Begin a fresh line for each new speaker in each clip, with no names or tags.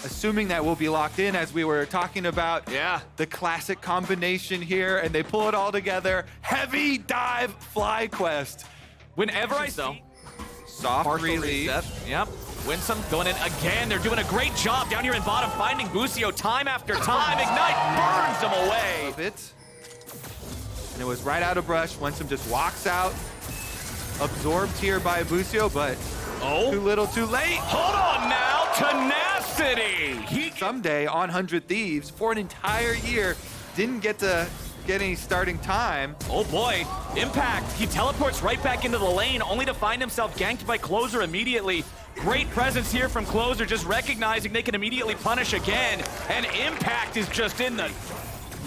Assuming that we'll be locked in as we were talking about.
Yeah.
The classic combination here, and they pull it all together. Heavy dive FlyQuest.
Whenever I see
Soft
partial
release.
reset, yep. Winsome going in again. They're doing a great job down here in bottom, finding Busio time after time. Ignite burns them away.
It. And it was right out of brush. Winsome just walks out. Absorbed here by Busio, but too little, too late.
Hold on now, Tenacity.
Someday on 100 Thieves for an entire year didn't get any starting time.
Oh boy, Impact. He teleports right back into the lane only to find himself ganked by Closer immediately. Great presence here from Closer, just recognizing they can immediately punish again. And Impact is just in the...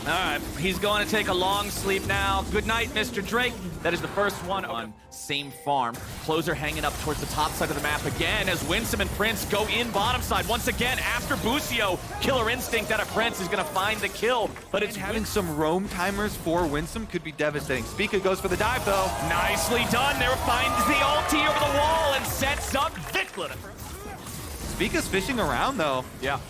All right, he's going to take a long sleep now. Good night, Mr. Drake. That is the first one on same farm. Closer hanging up towards the top side of the map again as Winsome and Prince go in bottom side. Once again, after Busio, Killer Instinct out of Prince is going to find the kill. But it's
having some roam timers for Winsome could be devastating. Spica goes for the dive, though.
Nicely done. There finds the ulti over the wall and sets up Vikla.
Spica's fishing around, though.
Yeah.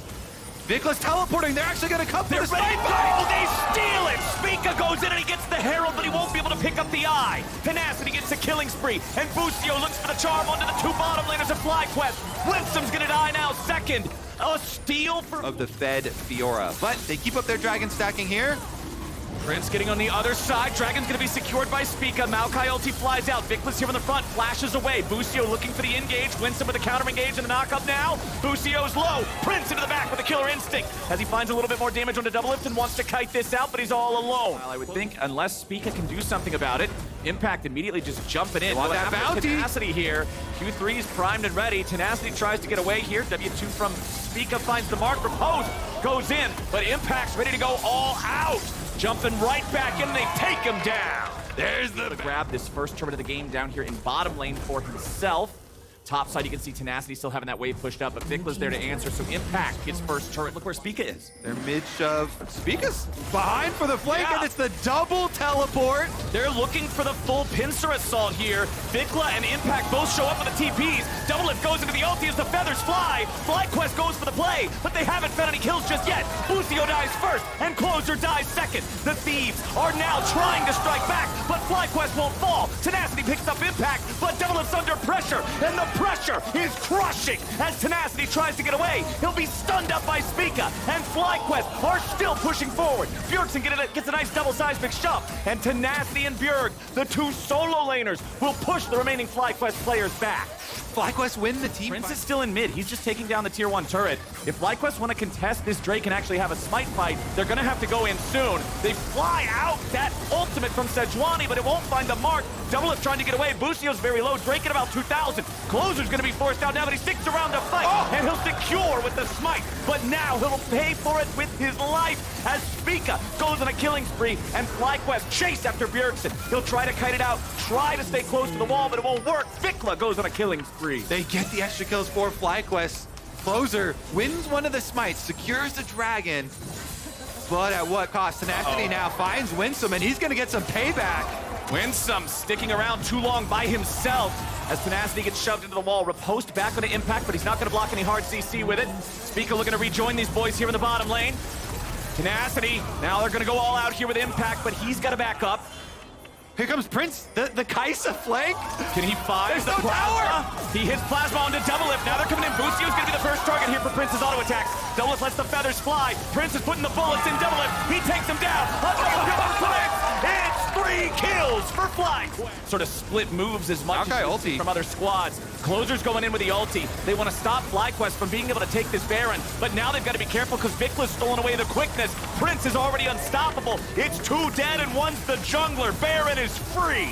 Vikla's teleporting. They're actually going to come for the
ready.
snipe.
Oh, they steal it! Spica goes in and he gets the Herald, but he won't be able to pick up the eye. Tenacity gets a killing spree, and Busio looks for the charm onto the two bottom laners of FlyQuest. Winsome's going to die now, second. A steal for...
of the Fed Fiora. But they keep up their dragon stacking here.
Prince getting on the other side. Dragon's going to be secured by Spica. Maokai ulti flies out. Vikla's here on the front, flashes away. Busio looking for the engage. Winsome with the counter engage and the knockup now. Busio's low. Prince into the back with a Killer Instinct as he finds a little bit more damage on the double lift and wants to kite this out, but he's all alone. Well, I would think unless Spica can do something about it, Impact immediately just jumping in.
Want that bounty.
Tenacity here. Q3 is primed and ready. Tenacity tries to get away here. W2 from Spica finds the mark. Repose goes in, but Impact's ready to go all out. Jumping right back in, they take him down. There's the grab this first turret of the game down here in bottom lane for himself. Top side, you can see Tenacity still having that wave pushed up, but Vikla's there to answer, so Impact gets first turret. Look where Spica is.
They're mid-shove. Spica's behind for the flank, and it's the double teleport.
They're looking for the full pincer assault here. Vikla and Impact both show up with the TPs. Double lift goes into the ulti as the feathers fly. FlyQuest goes for the play, but they haven't found any kills just yet. Busio dies first, and Closer dies second. The Thieves are now trying to strike back, but FlyQuest won't fall. Tenacity picks up Impact, but Double lift's under pressure, and the pressure is crushing as Tenacity tries to get away. He'll be stunned up by Spica, and FlyQuest are still pushing forward. Bjergsen gets a nice double seismic shove, and Tenacity and Bjerg, the two solo laners, will push the remaining FlyQuest players back.
FlyQuest win the team.
Prince is still in mid. He's just taking down the tier 1 turret. If FlyQuest want to contest this Drake and actually have a smite fight, they're going to have to go in soon. They fly out that ultimate from Sejuani, but it won't find the mark. Double lift trying to get away. Busio's very low. Drake at about 2,000. Closer's going to be forced out now, but he sticks around to fight. And he'll secure with the smite. But now he'll pay for it with his life as Spica goes on a killing spree and FlyQuest chase after Bjergsen. He'll try to kite it out, try to stay close to the wall, but it won't work. Vikla goes on a killing spree.
They get the extra kills for FlyQuest. Closer wins one of the smites, secures the dragon, but at what cost? Tenacity now finds Winsome, and he's going to get some payback.
Winsome sticking around too long by himself as Tenacity gets shoved into the wall. Riposte back on the Impact, but he's not going to block any hard CC with it. Spica looking to rejoin these boys here in the bottom lane. Tenacity, now they're going to go all out here with Impact, but he's got to back up.
Here comes Prince, the Kaisa flank.
Can he find
There's
the
no
plasma?
tower.
He hits plasma onto double lift. Now they're coming in. Busio's going to be the first target here for Prince's auto attacks. Double lift lets the feathers fly. Prince is putting the bullets in double lift. He takes them down. It's 3 kills for Fly. Sort of split moves as much
Okay,
as
ulti.
from other squads. Closer's going in with the ulti. They want to stop FlyQuest from being able to take this Baron, but now they've got to be careful because Vikla's stolen away the quickness. Prince is already unstoppable. It's 2 dead and 1's the jungler. Baron is free.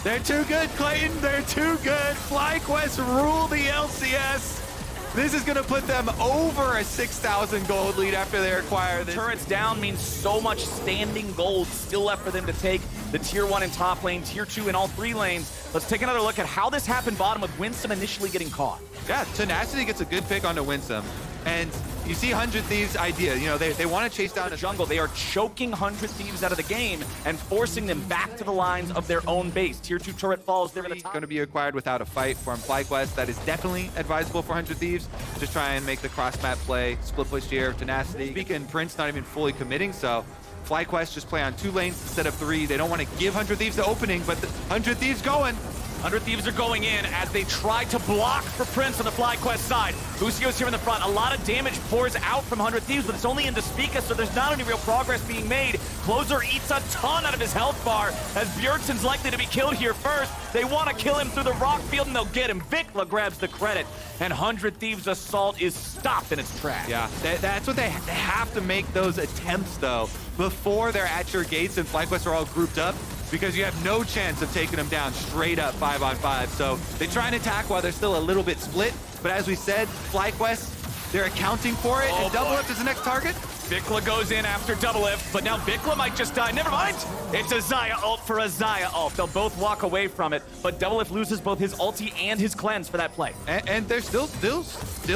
They're too good, Clayton. They're too good. FlyQuest rule the LCS. This is going to put them over a 6,000 gold lead after they acquire this.
Turrets down means so much standing gold still left for them to take. The tier 1 in top lane, tier 2 in all 3 lanes. Let's take another look at how this happened bottom with Winsome initially getting caught.
Yeah, Tenacity gets a good pick onto Winsome. And you see 100 Thieves' idea. You know, they want to chase down
the jungle. They are choking 100 Thieves out of the game and forcing them back to the lines of their own base. Tier 2 turret falls there in the top.
Going to be acquired without a fight from FlyQuest. That is definitely advisable for 100 Thieves. Just try and make the cross-map play. Split push here, Tenacity. Speaking, Prince not even fully committing, so FlyQuest just play on 2 lanes instead of 3. They don't want to give 100 Thieves the opening, but the 100 Thieves going.
100 Thieves are going in as they try to block for Prince on the FlyQuest side. Busio's here in the front. A lot of damage pours out from 100 Thieves, but it's only into Spica, so there's not any real progress being made. Closer eats a ton out of his health bar as Bjergsen's likely to be killed here first. They want to kill him through the rock field, and they'll get him. Vikla grabs the credit, and 100 Thieves' assault is stopped in its tracks.
Yeah, that's what they have to make those attempts, though, before they're at your gates and FlyQuest are all grouped up, because you have no chance of taking them down straight up 5-on-5. So they try and attack while they're still a little bit split. But as we said, FlyQuest, they're accounting for it, and Double Lift is the next target.
Vikla goes in after Double Lift, but now Vikla might just die. Never mind. It's a Xayah ult for a Xayah ult. They'll both walk away from it, but Double Lift loses both his ulti and his cleanse for that play.
And they're still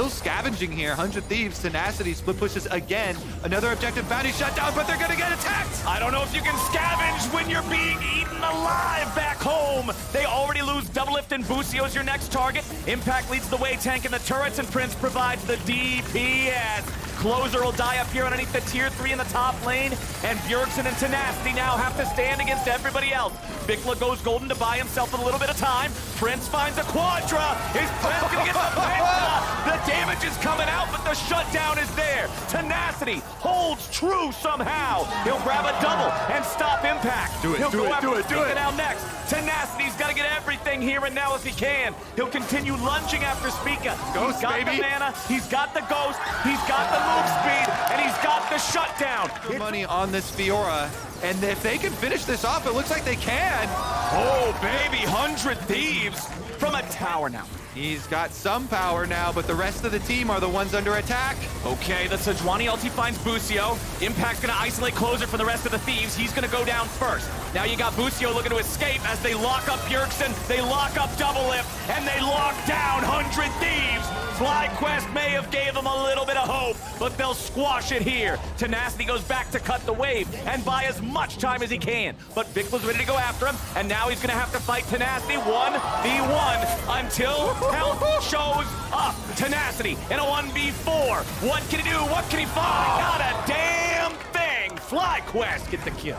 scavenging here. 100 Thieves, Tenacity, split pushes again. Another objective bounty shut down, but they're going to get attacked.
I don't know if you can scavenge when you're being eaten alive back home. They already lose Double Lift, and Busio's your next target. Impact leads the way, tanking the turrets, and Prince provides the DPS. Closer will die up here underneath the tier 3 in the top lane, and Bjergsen and Tenacity now have to stand against everybody else. Vikla goes golden to buy himself a little bit of time. Prince finds a Quadra. Is Prince gonna get the Penta? The damage is coming out, but the shutdown is there. Tenacity holds true somehow. He'll grab a double and stop Impact.
Do it,
He'll
do
go
it,
after
do it, do it.
Now next. Tenacity's got to get everything here and now as he can. He'll continue lunging after Spica.
Ghost,
he's got
baby.
the mana, he's got the ghost, he's got the move speed, and he's got the shutdown.
Good money on this Fiora, and if they can finish this off, it looks like they can.
Oh, baby, 100 Thieves from a tower now.
He's got some power now, but the rest of the team are the ones under attack.
Okay, the Sejuani ulti finds Busio. Impact's gonna isolate Closer for the rest of the Thieves. He's gonna go down first. Now you got Busio looking to escape as they lock up Bjergsen, they lock up Double Lift, and they lock down 100 Thieves. FlyQuest may have gave them a little bit of hope, but they'll squash it here. Tenacity goes back to cut the wave and buy as much time as he can. But Vikla's ready to go after him, and now he's gonna have to fight Tenacity 1v1 until health shows up. Tenacity in a 1v4. What can he do? What can he find? Not a damn thing. FlyQuest get the kill.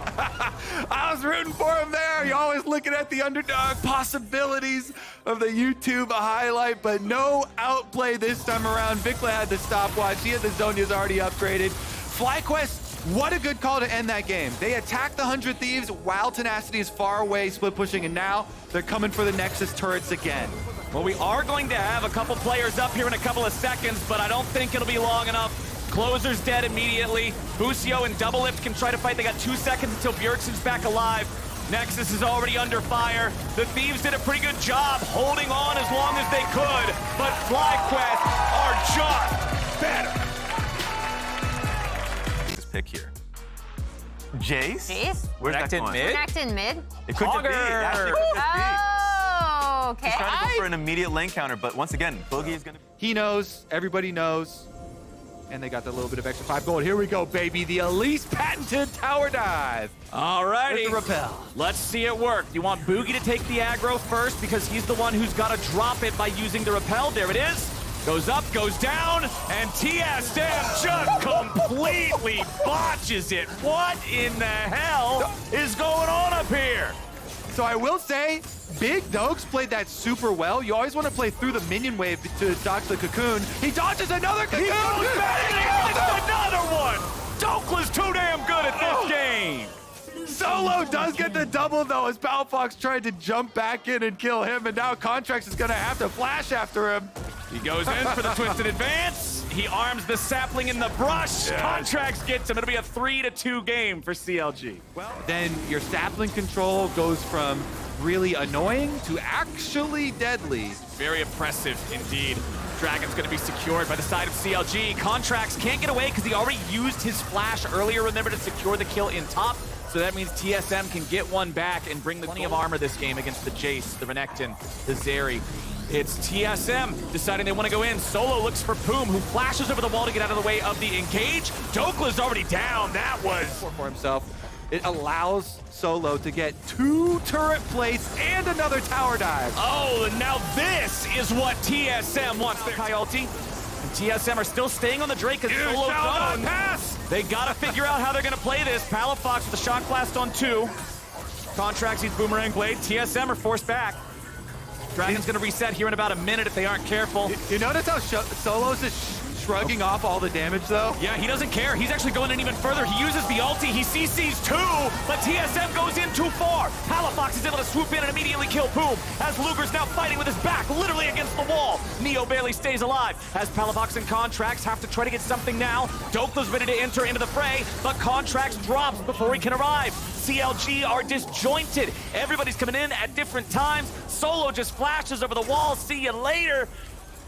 I was rooting for him there. You're always looking at the underdog possibilities of the YouTube highlight, but no outplay this time around. Vikla had the stopwatch. He had the Zhonya's already upgraded. FlyQuest, what a good call to end that game. They attacked the 100 Thieves while Tenacity is far away, split pushing, and now they're coming for the Nexus turrets again.
Well, we are going to have a couple players up here in a couple of seconds, but I don't think it'll be long enough. Closer's dead immediately. Busio and Double Lift can try to fight. They got 2 seconds until Bjergsen's back alive. Nexus is already under fire. The Thieves did a pretty good job holding on as long as they could, but FlyQuest are just better.
This pick here. Jace?
Jace?
Where's that going?
Mid?
Connect in mid.
It could just be. It actually could just be.
Oh, okay.
He's trying to go for an immediate lane counter, but once again, Boogie is going to...
He knows, everybody knows, and they got that little bit of extra 5 gold. Here we go, baby, the Elise patented tower dive.
Alrighty.
With the rappel.
Let's see it work. You want Boogie to take the aggro first because he's the one who's got to drop it by using the rappel. There it is. Goes up, goes down, and TSM just completely botches it. What in the hell is going on up here?
So I will say, Big Dogs played that super well. You always want to play through the minion wave to dodge the cocoon. He dodges another cocoon!
He goes back and he gets another one! Dokla's too damn good at this game!
Solo does get the double, though, as Palfox tried to jump back in and kill him, and now Contracts is going to have to flash after him.
He goes in for the twisted advance. He arms the sapling in the brush.
Yes.
Contracts gets him. It'll be a 3-2 game for CLG.
Well, then your sapling control goes from really annoying to actually deadly.
Very oppressive indeed. Dragon's going to be secured by the side of CLG. Contracts can't get away because he already used his flash earlier, remember, to secure the kill in top. So that means TSM can get one back and bring the plenty of armor this game against the Jace, the Renekton, the Zeri. It's TSM deciding they want to go in. Solo looks for Poom, who flashes over the wall to get out of the way of the engage. Dokla's already down. That was...
For himself. It allows Solo to get 2 turret plates and another tower dive.
Oh, and now this is what TSM wants. Their ulti. And TSM are still staying on the Drake as Solo down.
Pass!
They gotta figure out how they're gonna play this. Palafox with the shock blast on 2. Contracts needs Boomerang Blade. TSM are forced back. Dragon's gonna reset here in about a minute if they aren't careful.
You notice how Solo's just shrugging off all the damage, though?
Yeah, he doesn't care. He's actually going in even further. He uses the ulti. He CCs 2, but TSM goes in too far. Palafox is able to swoop in and immediately kill Poom, as Luger's now fighting with his back literally against the wall. Neo barely stays alive, as Palafox and Contracts have to try to get something now. Dokla's ready to enter into the fray, but Contracts drops before he can arrive. CLG are disjointed. Everybody's coming in at different times. Solo just flashes over the wall. See you later.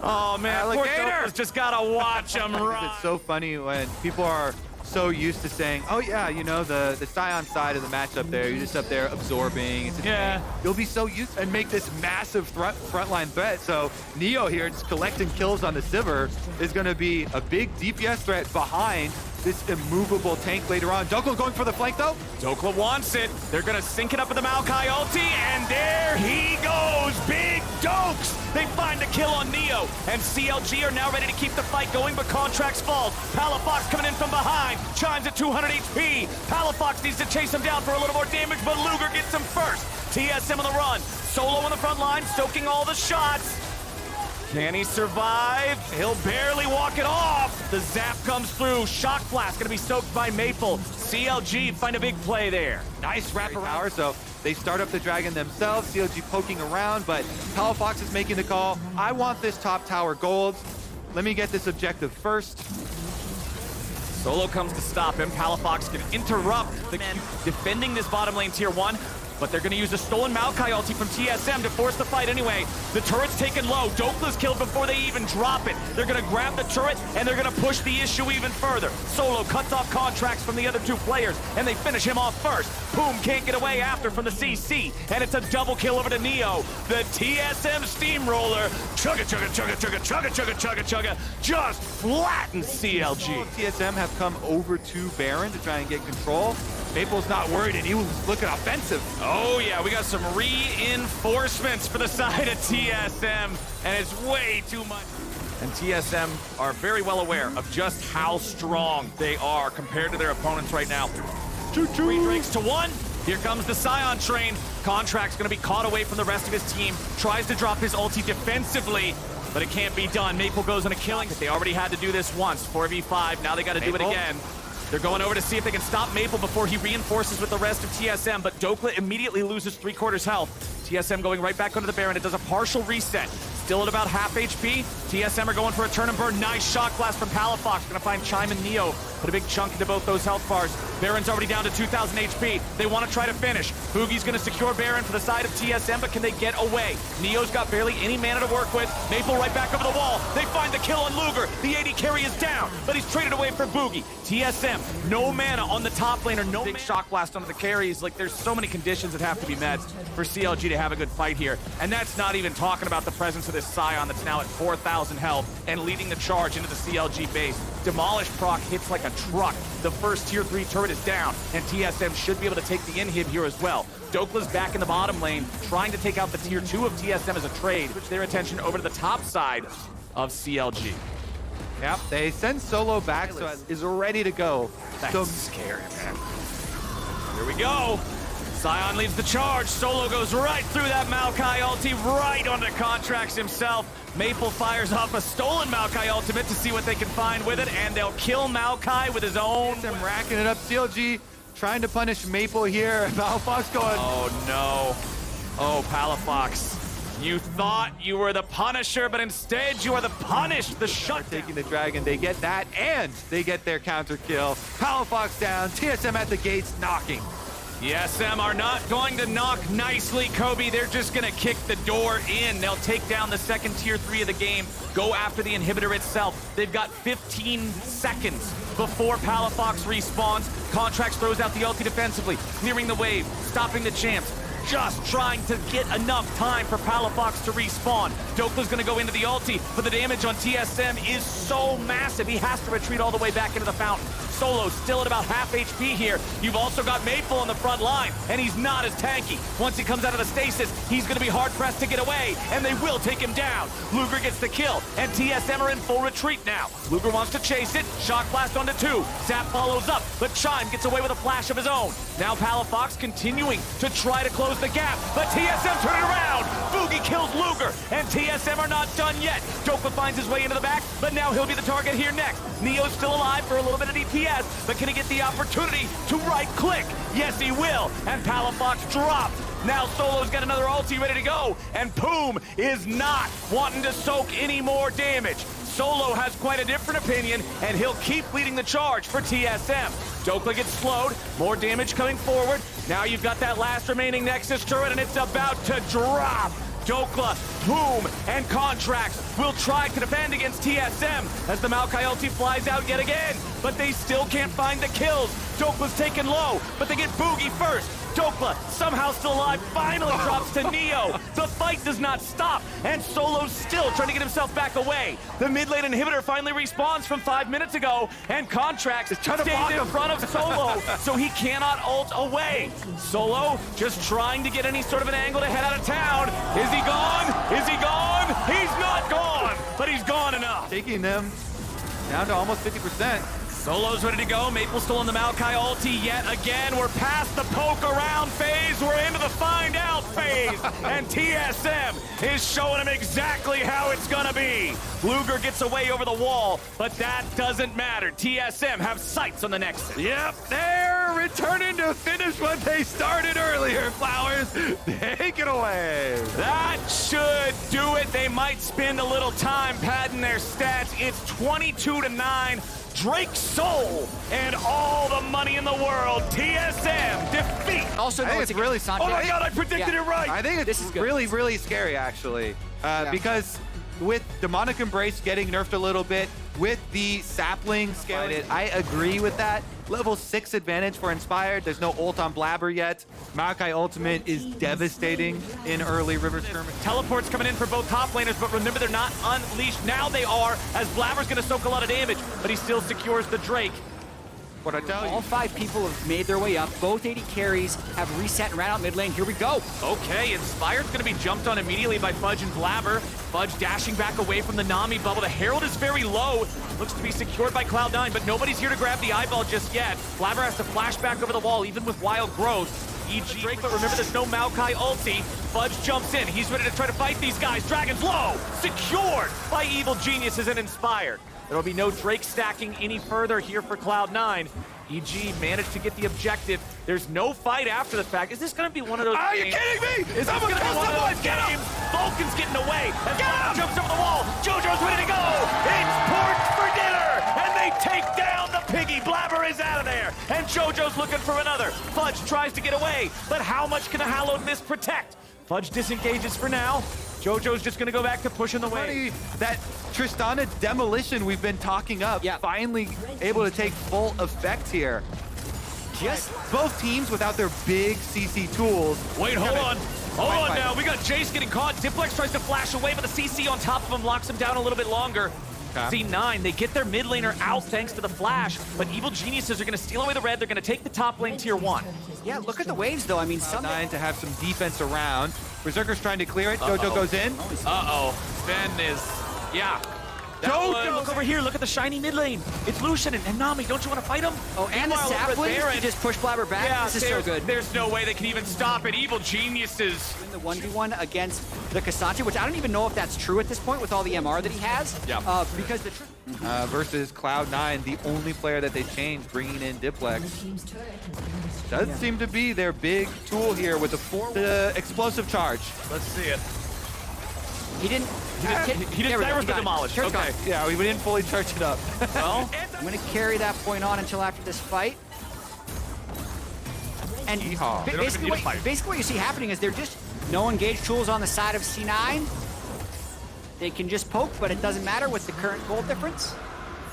Oh man, poor Dokla's just gotta watch him run.
It's so funny when people are so used to saying, oh yeah, you know, the Sion side of the matchup there, you're just up there absorbing. It's You'll be so used and make this massive frontline threat. So Neo here just collecting kills on the Sivir is gonna be a big DPS threat behind this immovable tank later on. Dokla going for the flank though?
Dokla wants it. They're gonna sync it up with the Maokai ulti, and there he goes! Big Dokes! They find the kill on Neo, and CLG are now ready to keep the fight going, but Contracts falls. Palafox coming in from behind, chimes at 200 HP. Palafox needs to chase him down for a little more damage, but Luger gets him first. TSM on the run. Solo on the front line, stoking all the shots. Can he survive? He'll barely walk it off. The zap comes through. Shock blast gonna be soaked by Maple. CLG find a big play there.
Nice wraparound. So they start up the dragon themselves. CLG poking around, but Palafox is making the call. I want this top tower gold. Let me get this objective first.
Solo comes to stop him. Palafox can interrupt the defending this bottom lane tier 1. But they're going to use the stolen Maokai ulti from TSM to force the fight anyway. The turret's taken low. Dokla's killed before they even drop it. They're going to grab the turret, and they're going to push the issue even further. Solo cuts off Contracts from the other 2 players, and they finish him off first. Poom can't get away after from the CC, and it's a double kill over to Neo. The TSM steamroller, chugga, chugga, chugga, chugga, chugga, chugga, chugga, chugga, just flattens CLG.
TSM have come over to Baron to try and get control. Maple's not worried, and he was looking offensive.
Oh yeah, we got some reinforcements for the side of TSM, and it's way too much. And TSM are very well aware of just how strong they are compared to their opponents right now. 3 Drakes to 1. Here comes the Sion train. Contract's gonna be caught away from the rest of his team. Tries to drop his ulti defensively, but it can't be done. Maple goes on a killing. They already had to do this once, 4v5. Now they gotta do it again. They're going over to see if they can stop Maple before he reinforces with the rest of TSM, but Dokla immediately loses 3/4 health. TSM going right back onto the Baron. It does a partial reset. Still at about half HP. TSM are going for a turn and burn. Nice shock blast from Palafox. Gonna find Chime and Neo. Put a big chunk into both those health bars. Baron's already down to 2,000 HP. They want to try to finish. Boogie's gonna secure Baron for the side of TSM, but can they get away? Neo's got barely any mana to work with. Maple right back over the wall. They find the kill on Luger. The AD carry is down, but he's traded away for Boogie. TSM, no mana on the top lane, or no big shock blast onto the carries. Like, there's so many conditions that have to be met for CLG to have a good fight here. And that's not even talking about the presence of this Sion that's now at 4,000 health and leading the charge into the CLG base. Demolish proc hits like a truck. The first tier 3 turret is down, and TSM should be able to take the inhib here as well. Dokla's back in the bottom lane, trying to take out the tier 2 of TSM as a trade. Switch their attention over to the top side of CLG.
Yep, they send Solo back, so is ready to go.
That's scary, man. Here we go. Sion leads the charge. Solo goes right through that Maokai ulti, right onto Contracts himself. Maple fires off a stolen Maokai ultimate to see what they can find with it, and they'll kill Maokai with his own.
Them racking it up. CLG trying to punish Maple here. Palafox going.
Oh no. Oh, Palafox. You thought you were the Punisher, but instead you are the punished. The shot
taking the dragon. They get that, and they get their counter kill. Palafox down. TSM at the gates, knocking.
TSM are not going to knock nicely, Kobe. They're just going to kick the door in. They'll take down the second tier 3 of the game, go after the inhibitor itself. They've got 15 seconds before Palafox respawns. Contracts throws out the ulti defensively, clearing the wave, stopping the champs. just trying to get enough time for Palafox to respawn. Dokla's gonna go into the ulti, but the damage on TSM is so massive, he has to retreat all the way back into the fountain. Solo still at about half HP here. You've also got Maple on the front line, and he's not as tanky. Once he comes out of the stasis, he's gonna be hard-pressed to get away, and they will take him down. Luger gets the kill, and TSM are in full retreat now. Luger wants to chase it, shock blast onto 2. Zap follows up, but Chime gets away with a flash of his own. Now Palafox continuing to try to close the gap, but TSM turn it around. Boogie kills Luger, and TSM are not done yet. Dokla finds his way into the back, but now he'll be the target here next. Neo's still alive for a little bit of DPS, but can he get the opportunity to right-click? Yes, he will, and Palafox dropped. Now Solo's got another ulti ready to go, and Poom is not wanting to soak any more damage. Solo has quite a different opinion, and he'll keep leading the charge for TSM. Dokla gets slowed, more damage coming forward. Now you've got that last remaining Nexus turret, and it's about to drop. Dokla, Poom, and Contracts will try to defend against TSM as the Maokai ulti flies out yet again, but they still can't find the kills. Dokla's taken low, but they get Boogie first. Dokla, somehow still alive, finally drops to Neo. The fight does not stop, and Solo's still trying to get himself back away. The mid lane inhibitor finally respawns from 5 minutes ago, and Contracts stays in front of Solo, so he cannot ult away. Solo just trying to get any sort of an angle to head out of town. Is he gone? Is he gone? He's not gone, but he's gone enough.
Taking them down to almost 50%.
Solo's ready to go. Maple still on the Maokai ulti yet again. We're past the poke around phase. We're into the find out phase. And TSM is showing him exactly how it's gonna be. Luger gets away over the wall, but that doesn't matter. TSM have sights on the next.
Yep, they're returning to finish what they started earlier. Flowers, take it away.
That should do it. They might spend a little time padding their stats. It's 22-9. Drake's soul and all the money in the world. TSM defeat.
Also,
I think it's really
Oh my God, I predicted it right.
I think it's really, really scary, actually, because with Demonic Embrace getting nerfed a little bit, with the sapling scaling, I agree with that. Level 6 advantage for Inspired. There's no ult on Blabber yet. Maokai Ultimate is devastating in early River skirmish.
Teleports coming in for both top laners, but remember, they're not unleashed. Now they are, as Blabber's gonna soak a lot of damage, but he still secures the Drake.
What I tell you?
All 5 people have made their way up. Both AD carries have reset and ran out mid lane. Here we go.
Okay, Inspired's gonna be jumped on immediately by Fudge and Blabber. Fudge dashing back away from the Nami bubble. The Herald is very low. Looks to be secured by Cloud9, but nobody's here to grab the eyeball just yet. Blabber has to flash back over the wall, even with Wild Growth. EG Drake, but remember, there's no Maokai ulti. Fudge jumps in. He's ready to try to fight these guys. Dragon's low. Secured by Evil Geniuses and Inspired. There'll be no Drake stacking any further here for Cloud9. EG managed to get the objective. There's no fight after the fact. Is this going to be one of those
Are you
games?
kidding me?
Is this going to be one of those games? Vulcan's getting away. As Vulcan jumps over the wall. JoJo's ready to go. It's porch for dinner. And they take down the piggy. Blabber is out of there. And JoJo's looking for another. Fudge tries to get away. But how much can a Hallowed Mist protect? Fudge disengages for now. JoJo's just gonna go back to pushing the way.
That Tristana demolition we've been talking up, finally able to take full effect here. Just both teams without their big CC tools.
Wait, hold on. Hold on now. We got Jace getting caught. Diplex tries to flash away, but the CC on top of him locks him down a little bit longer. C9, they get their mid laner out thanks to the flash, but Evil Geniuses are going to steal away the red. They're going to take the top lane tier 1.
Yeah, look at the waves, though. I mean,
Cloud9 to have some defense around. Berserker's trying to clear it. JoJo goes in.
Ben is, JoJo! Look over here. Look at the shiny mid lane. It's Lucian and Nami. Don't you want to fight him?
Oh, and the saplings to just push Blabber back.
Yeah,
this is so good.
There's no way they can even stop it. Evil Geniuses.
In the 1v1 against the Cassandra, which I don't even know if that's true at this point with all the MR that he has. Because the
versus Cloud9, the only player that they changed, bringing in Diplex. Does seem to be their big tool here with the explosive charge.
Let's see it.
He didn't.
He didn't Cyrus the demolish. Okay.
Yeah, we didn't fully charge it up.
Well,
I'm going to carry that point on until after this fight. And basically what you see happening is they're just no engage tools on the side of C9. They can just poke, but it doesn't matter with the current gold difference.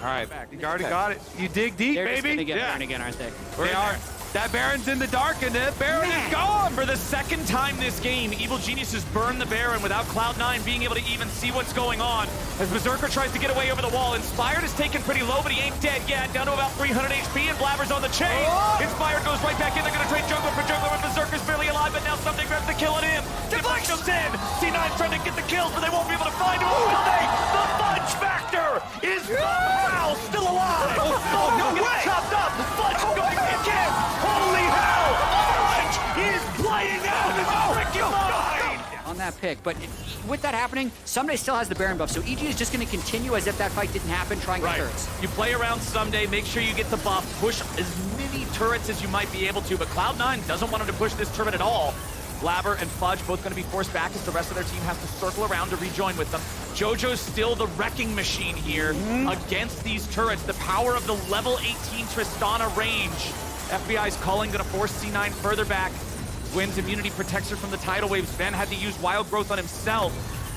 All right, you already got it. You dig deep,
They're
baby.
They're going to get burned again, aren't they?
They are. That Baron's in the dark, and that Baron is gone.
For the second time this game, Evil Geniuses burn the Baron without Cloud9 being able to even see what's going on. As Berserker tries to get away over the wall, Inspired is taken pretty low, but he ain't dead yet. Down to about 300 HP, and Blabber's on the chain. Inspired goes right back in. They're going to trade Jungler for Jungler, and Berserker's barely alive, but now something grabs the kill on him. Deflex goes in. C9's trying to get the kills, but they won't be able to find him. Will they? The Fudge Factor is somehow still alive. Oh, no way. Chopped up. Fudge going again. Holy hell. Fudge is playing out his freaking mind.
On that pick, but with that happening, Someday still has the Baron buff, so EG is just going to continue as if that fight didn't happen, trying to get turrets.
You play around Someday, make sure you get the buff, push as many turrets as you might be able to, but Cloud9 doesn't want him to push this turret at all. Blabber and Fudge both going to be forced back as the rest of their team has to circle around to rejoin with them. JoJo's still the wrecking machine here against these turrets. The power of the level 18 Tristana range. FBI's calling, going to force C9 further back. Gwyn's immunity protects her from the tidal waves. Sven had to use Wild Growth on himself.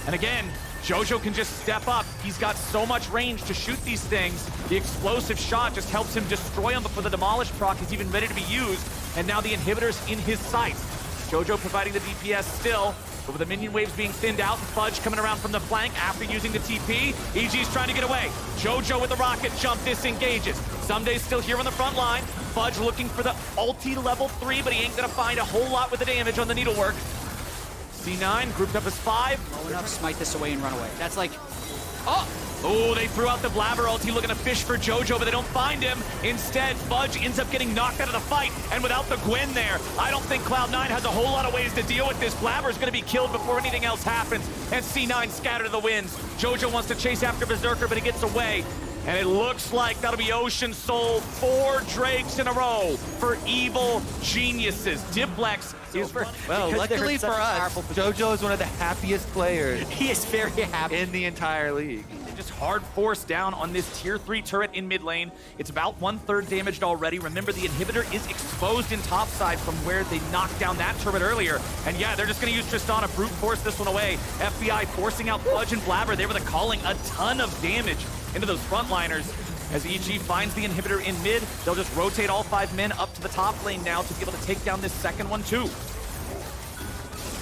And again, JoJo can just step up. He's got so much range to shoot these things. The explosive shot just helps him destroy them before the Demolish proc is even ready to be used. And now the inhibitor's in his sights. JoJo providing the DPS still, but with the minion waves being thinned out, Fudge coming around from the flank after using the TP. EG's trying to get away. JoJo with the rocket jump disengages. Someday's still here on the front line. Fudge looking for the ulti level 3, but he ain't gonna find a whole lot with the damage on the needlework. C9 grouped up as 5.
Low enough, smite this away and run away. That's like,
Oh, they threw out the Blabber ulti looking to fish for JoJo, but they don't find him. Instead, Fudge ends up getting knocked out of the fight, and without the Gwen there, I don't think Cloud9 has a whole lot of ways to deal with this. Blabber's gonna be killed before anything else happens, and C9 scattered to the winds. JoJo wants to chase after Berserker, but he gets away. And it looks like that'll be Ocean Soul, 4 Drakes in a row for Evil Geniuses. Diplex is
Well, luckily for us, JoJo is one of the happiest players
he is very happy.
in the entire league.
just hard force down on this tier 3 turret in mid lane. It's about 1/3 damaged already. Remember, the inhibitor is exposed in topside from where they knocked down that turret earlier. And yeah, they're just gonna use Tristana, brute force this one away. FBI forcing out Fudge and Blabber. They were the calling a ton of damage into those frontliners. As EG finds the inhibitor in mid, they'll just rotate all 5 men up to the top lane now to be able to take down this second one too.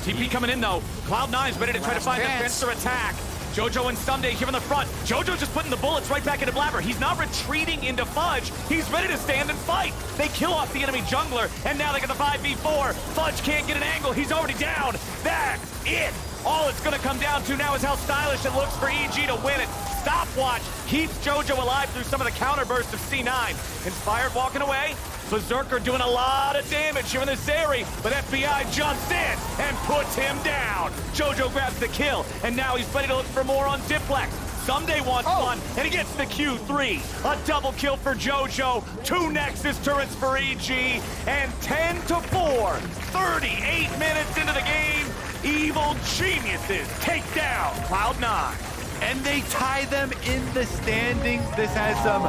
TP coming in though. Cloud9's ready to try to find the fence or attack. JoJo and Someday here in the front. JoJo just putting the bullets right back into Blabber. He's not retreating into Fudge. He's ready to stand and fight. They kill off the enemy jungler, and now they get the 5v4. Fudge can't get an angle. He's already down. That's it. All it's going to come down to now is how stylish it looks for EG to win it. Stopwatch keeps JoJo alive through some of the counter bursts of C9. Inspired walking away. Berserker doing a lot of damage here in the Zeri, but FBI jumps in and puts him down. JoJo grabs the kill, and now he's ready to look for more on Diplex. Someday wants one, and he gets the Q3. A double kill for JoJo, 2 Nexus turrets for EG, and 10-4. 38 minutes into the game, Evil Geniuses take down Cloud9.
And they tie them in the standings. This has some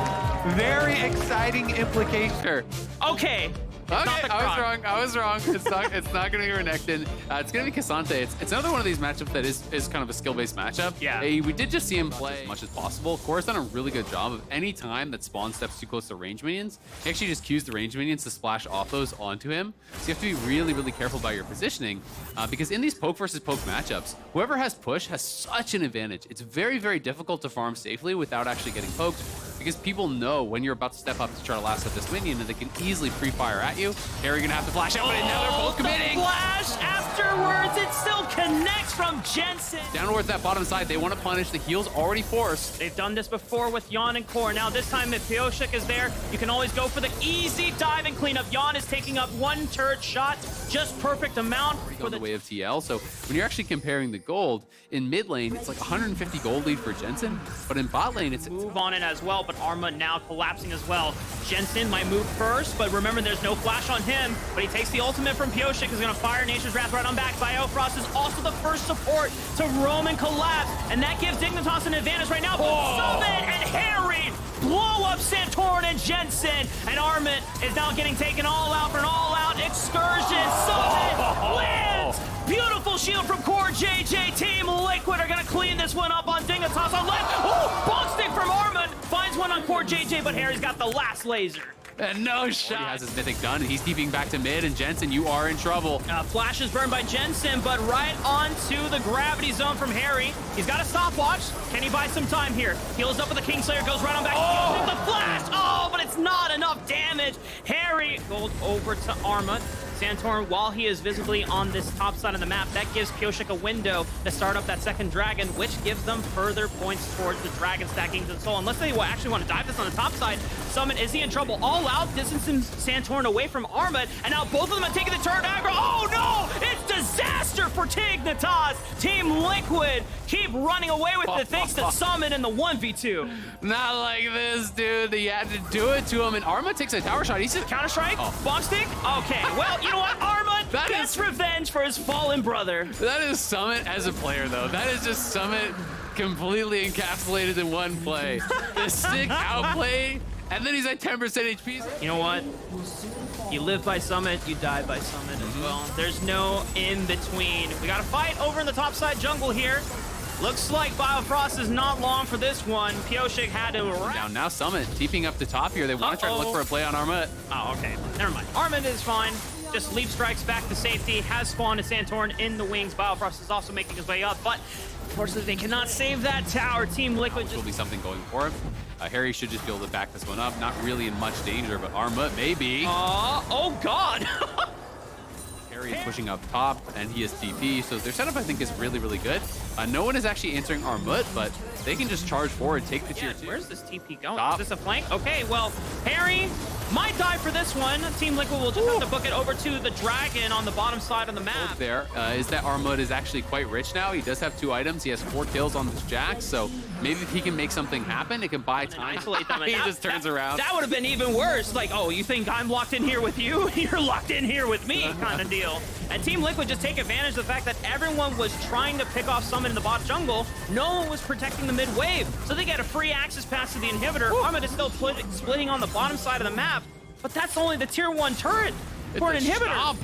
very exciting implications.
Okay.
Okay, I was wrong. It's not going to be Renekton. It's going to be K'Sante. It's another one of these matchups that is kind of a skill-based matchup.
Yeah.
We did just see him play as much as possible. Core's done a really good job of any time that Spawn steps too close to range minions, he actually just cues the range minions to splash off those onto him. So you have to be really, really careful about your positioning because in these poke versus poke matchups, whoever has push has such an advantage. It's very, very difficult to farm safely without actually getting poked, because people know when you're about to step up to try to last out this minion and they can easily pre-fire at you. Harry gonna have to flash out, but now they're both committing.
The flash afterwards, it still connects from Jensen.
Down towards that bottom side, they want to punish. The heal's already forced.
They've done this before with Yon and Core. Now this time if Pioshik is there, you can always go for the easy dive and cleanup. Yon is taking up 1 turret shot, just perfect amount for
the way of TL. So when you're actually comparing the gold, in mid lane, it's like 150 gold lead for Jensen, but in bot lane, it's
move on it as well, but Arma now collapsing as well. Jensen might move first, but remember there's no flash on him, but he takes the ultimate from Pioshik, is gonna fire Nature's Wrath right on back. Biofrost is also the first support to roam and collapse, and that gives Dignitas an advantage right now. Summit and Harry blow up Santorin and Jensen, and Armit is now getting taken all out for an all-out excursion. Summit wins! Beautiful shield from Core JJ. Team Liquid are gonna clean this one up on Dignitas on left. Oh, ball stick from Armit finds one on Core JJ, but Harry's got the last laser.
And no shot. He has his mythic done, and he's keeping back to mid. And Jensen, you are in trouble.
Flash is burned by Jensen, but right onto the gravity zone from Harry. He's got a stopwatch. Can he buy some time here? Heals up with the Kingslayer, goes right on back. Oh! The flash! Oh, but it's not enough damage. Harry goes over to Arma. Santorin, while he is visibly on this top side of the map, that gives Pioshik a window to start up that second dragon, which gives them further points towards the dragon stacking to the soul. Unless they actually want to dive this on the top side, Summit, is he in trouble? All out, distancing Santorin away from Armut, and now both of them are taking the turn aggro. Oh no! It's disaster for Dignitas! Team Liquid keep running away with it thanks to Summit in the 1v2.
Not like this, dude. He had to do it to him, and Arma takes a tower shot. He's just
Counter-strike? Bonk stick? Okay, well, you know what? Armut gets revenge for his fallen brother.
That is Summit as a player, though. That is just Summit completely encapsulated in one play. The stick outplay, and then he's at 10% HP.
You know what? You live by Summit, you die by Summit as well. There's no in-between. We got a fight over in the top side jungle here. Looks like Biofrost is not long for this one. Pioshik had to
down now. Summit TPing up the top here. They want to try to look for a play on Armut.
Oh, okay. Never mind. Armut is fine. Just leap strikes back to safety. Has spawned a Santorin in the wings. Biofrost is also making his way up, but unfortunately they cannot save that tower. Team Liquid
will be something going for him. Harry should just be able to back this one up. Not really in much danger, but Armut maybe.
Oh God.
Harry is pushing up top, and he is TP, so their setup, I think, is really, really good. No one is actually answering Armut, but they can just charge forward, take the tier 2.
Where's this TP going? Is this a flank? Okay, well, Harry might die for this one. Team Liquid will just have to book it over to the dragon on the bottom side of the map.
There is that Armut is actually quite rich now. He does have 2 items. He has 4 kills on this Jack, so maybe if he can make something happen, it can buy time.
Isolate them.
He just turns around.
That would have been even worse. Like, oh, you think I'm locked in here with you? You're locked in here with me kind of deal. And Team Liquid just take advantage of the fact that everyone was trying to pick off Summit in the bot jungle. No one was protecting the mid wave, so they get a free access pass to the inhibitor. Armut is still splitting on the bottom side of the map, but that's only the tier 1 turret for an inhibitor.
Stop.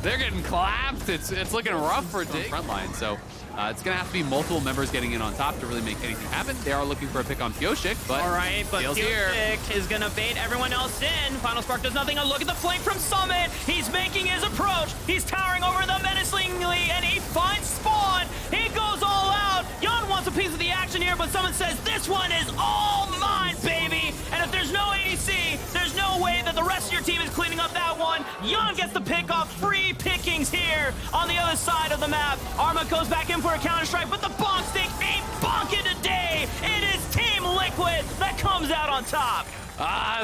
They're getting clapped. It's looking rough for Dig front line, so it's gonna have to be multiple members getting in on top to really make anything happen. They are looking for a pick on Pioshik, but
all right, but Pioshik is gonna bait everyone else in. Final Spark does nothing. A look at the flank from Summit. He's making his approach. He's towering over them menacingly, and he finds Spawn. He goes all out. Jan wants a piece of the action here, but Summit says this one is all mine, baby. And if there's no ADC, there's no way that the rest of your team is cleaning up that one. Jan gets the pick off. Free pickings here on the other side of the map. Arma goes back in for a counter-strike, but the bonk stick ain't bonking today. It is Team Liquid that comes out on top.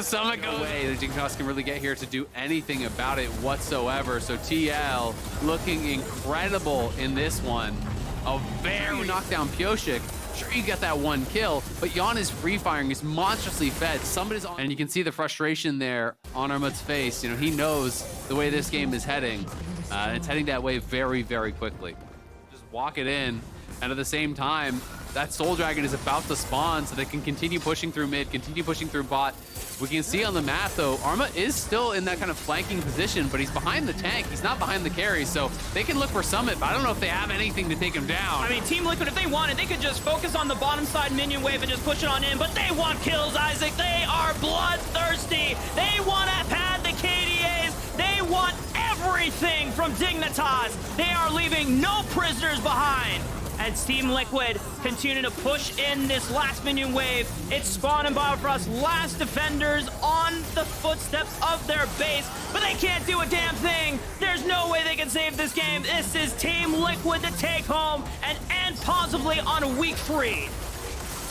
Summit goes away. The Dignitas can really get here to do anything about it whatsoever. So TL looking incredible in this one. A very knockdown Pioshik. Sure, you get that 1 kill, but Jan is free firing. He's monstrously fed. Somebody's on, and you can see the frustration there on Armut's face. You know, he knows the way this game is heading. It's heading that way very, very quickly. Just walk it in, and at the same time, that Soul Dragon is about to spawn, so they can continue pushing through mid, continue pushing through bot. We can see on the map, though, Arma is still in that kind of flanking position, but he's behind the tank. He's not behind the carry, so they can look for Summit, but I don't know if they have anything to take him down.
I mean, Team Liquid, if they wanted, they could just focus on the bottom side minion wave and just push it on in, but they want kills, Isaac. They are bloodthirsty. They want to pad the KDAs. They want everything from Dignitas. They are leaving no prisoners behind. As Team Liquid continue to push in this last minion wave, it's Spawn and Biofrost's last defenders on the footsteps of their base, but they can't do a damn thing. There's no way they can save this game. This is Team Liquid to take home and end possibly on week 3.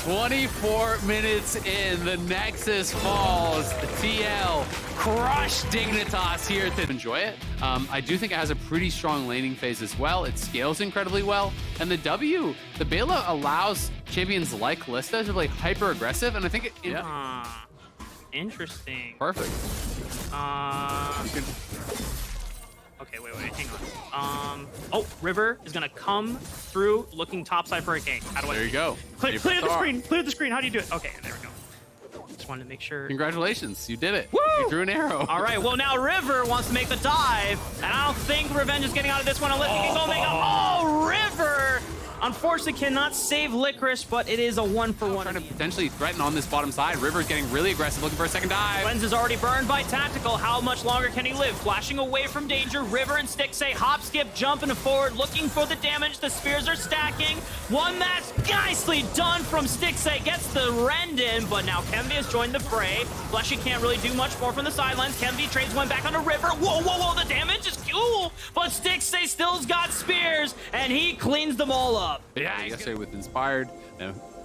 24 minutes in, the Nexus falls. The TL crushed Dignitas here to enjoy it. I do think it has a pretty strong laning phase as well. It scales incredibly well. And the Bela allows champions like Kalista to play hyper aggressive, and I think it...
Interesting.
Perfect.
Okay, wait, hang on. Oh, River is gonna come through looking topside for a gank. How do I?
There you go.
Clear the screen. How do you do it? Okay, there we go. Just wanted to make sure.
Congratulations, you did it.
Woo!
You threw an arrow.
All right, well now River wants to make the dive, and I don't think Revenge is getting out of this one unless he can go make a... Oh, River! Unfortunately, cannot save Licorice, but it is a 1-for-1.
Trying to potentially threaten on this bottom side. River's getting really aggressive, looking for a second dive.
Lens is already burned by Tactical. How much longer can he live? Flashing away from danger. River and Stixxay hop, skip, jumping forward, looking for the damage. The spears are stacking. One match nicely done from Stixxay. Gets the rend in, but now Kemvi has joined the fray. Fleshy can't really do much more from the sidelines. Kemvi trades one back onto River. Whoa, whoa, whoa, the damage is cool, but Stixxay still's got spears, and he cleans them all up.
Yeah, yesterday with Inspired,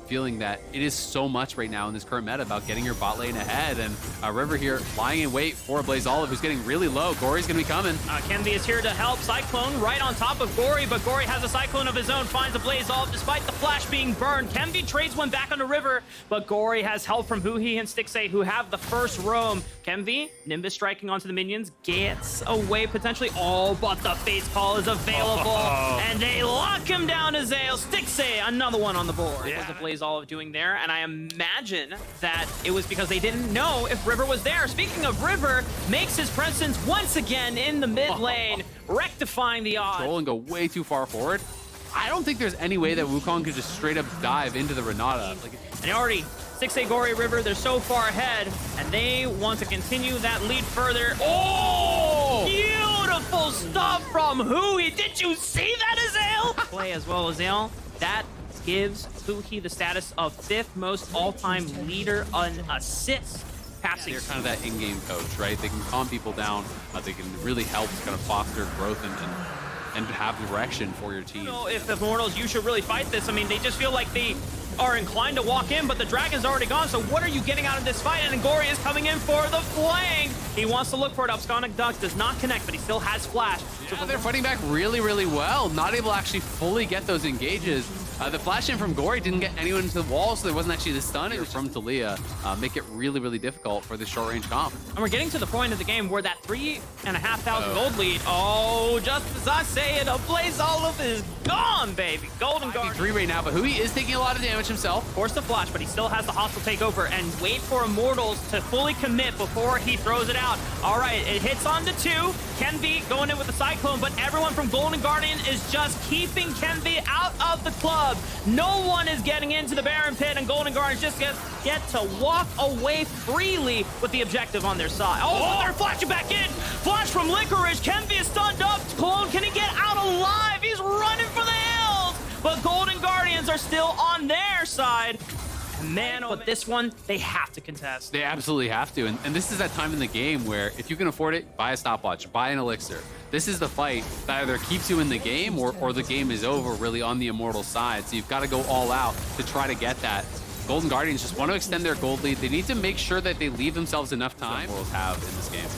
feeling that it is so much right now in this current meta about getting your bot lane ahead, and River here lying in wait for Blaze Olive, who's getting really low. Gory's gonna be coming.
Kemvi is here to help. Cyclone right on top of Gory, but Gory has a Cyclone of his own, finds a Blaze Olive despite the flash being burned. Kemvi trades one back onto River, but Gory has help from Huhi and Stixxay, who have the first roam. Kemvi, Nimbus striking onto the minions, gets away potentially. Oh, but the face call is available, and they lock him down to Zale. Stixxay, another one on the board. What was the Blaze Olive doing there? And I imagine that it was because they didn't know if River was there. Speaking of River, makes his presence once again in the mid lane, rectifying the odds.
Control and go way too far forward. I don't think there's any way that Wukong could just straight up dive into the Renata.
And already, Stixxay, Gory, River, they're so far ahead, and they want to continue that lead further. Oh! Beautiful stuff from Huhi. Did you see that, Azale? Play as well, Azale. That gives Huhi the status of 5th most all-time leader on assists. Passing.
They're kind of that in-game coach, right? They can calm people down. They can really help kind of foster growth and have direction for your team.
So if the Immortals, you should really fight this. I mean, they just feel like they are inclined to walk in, but the Dragon's already gone, so what are you getting out of this fight? And Gory is coming in for the flank. He wants to look for it. Upsconic Duck does not connect, but he still has flash.
Yeah, they're fighting back really, really well. Not able to actually fully get those engages. The flash in from Gory didn't get anyone into the wall, so there wasn't actually the stun. It was from Talia. Make it really, really difficult for this short-range comp.
And we're getting to the point of the game where that 3,500 gold lead, oh, just as I say it, a Blaze Olive is gone, baby. Golden Guard.
3 right now, but Huhi is taking a lot of damage himself.
Of course, the flash, but he still has the hostile takeover and wait for Immortals to fully commit before he throws it out. All right, it hits onto 2. Kenvi going in with the Cyclone, but everyone from Golden Guardian is just keeping Kenvi out of the club. No one is getting into the Baron Pit, and Golden Guardians just get to walk away freely with the objective on their side. Oh, they're flashing back in. Flash from Licorice. Kenvi is stunned up. Clone, can he get out alive? He's running for the hills, but Golden Guardians are still on their side. Man, but this one, they have to contest.
They absolutely have to. And this is that time in the game where if you can afford it, buy a stopwatch, buy an elixir. This is the fight that either keeps you in the game or the game is over really on the Immortal side. So you've got to go all out to try to get that. Golden Guardians just want to extend their gold lead. They need to make sure that they leave themselves enough time the Immortals have in this game.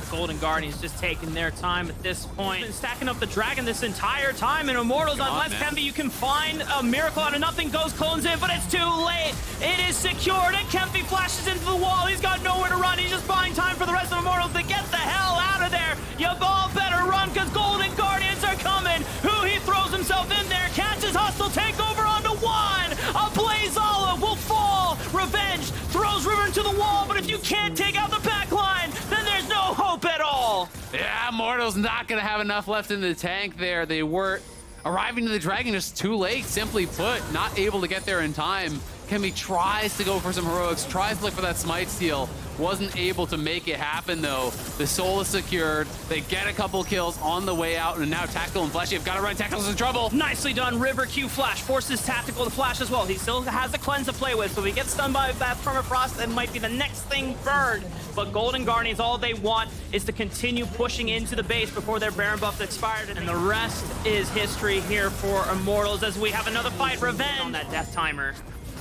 Golden Guardians just taking their time at this point. Been stacking up the Dragon this entire time, and Immortals, unless Kemvi, you can find a miracle out of nothing, goes clones in, but it's too late. It is secured, and Kemvi flashes into the wall. He's got nowhere to run. He's just buying time for the rest of Immortals to get the hell out of there. You all better run, because Golden Guardians are coming. Huhi throws himself in there, catches hostile takeover onto 1. A Blaze Olive will fall. Revenge throws River into the wall, but if you can't take out the backline, then there's no hope at all.
Yeah, Immortals not going to have enough left in the tank there. They were arriving to the Dragon just too late, simply put, not able to get there in time. Kemvi tries to go for some heroics, tries to look for that smite steal. Wasn't able to make it happen though. The soul is secured. They get a couple kills on the way out, and now Tactical and Fleshy have got to run. Tactical's in trouble.
Nicely done. River Q flash forces Tactical to flash as well. He still has a cleanse to play with, so if he gets stunned by that Permafrost, that might be the next thing burned. But Golden Guardians, all they want is to continue pushing into the base before their Baron buff expired, and the rest is history here for Immortals as we have another fight. Revenge on that death timer.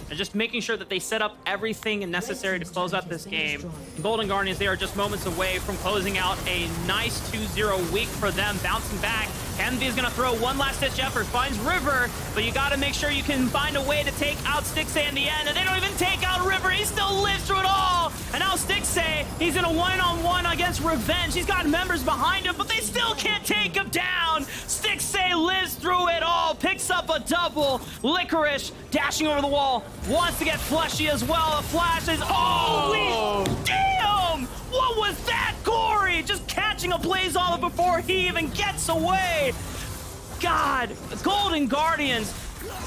And just making sure that they set up everything necessary to close out this game. Golden Guardians, they are just moments away from closing out a nice 2-0 week for them, bouncing back. Kemvi is going to throw one last-ditch effort, finds River, but you got to make sure you can find a way to take out Stixxay in the end, and they don't even take out River. He still lives through it all, and now Stixxay, he's in a one-on-one against Revenge. He's got members behind him, but they still can't take him down. Stixxay lives through it all, picks up a double. Licorice dashing over the wall, wants to get Fleshy as well. A flash is, holy damn! What was that, Gory? Just catches catching a Blaze Olive before he even gets away. God, Golden Guardians.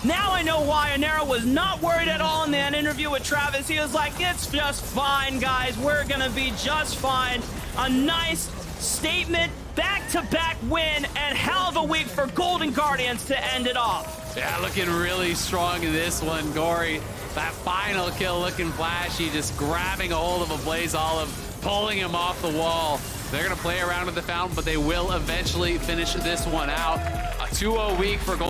Now I know why Anera was not worried at all in that interview with Travis. He was like, it's just fine, guys. We're going to be just fine. A nice statement, back-to-back win, and hell of a week for Golden Guardians to end it off.
Yeah, looking really strong in this one, Gory. That final kill looking flashy, just grabbing a hold of a Blaze Olive, pulling him off the wall. They're going to play around with the fountain, but they will eventually finish this one out. A 2-0 week for Golden.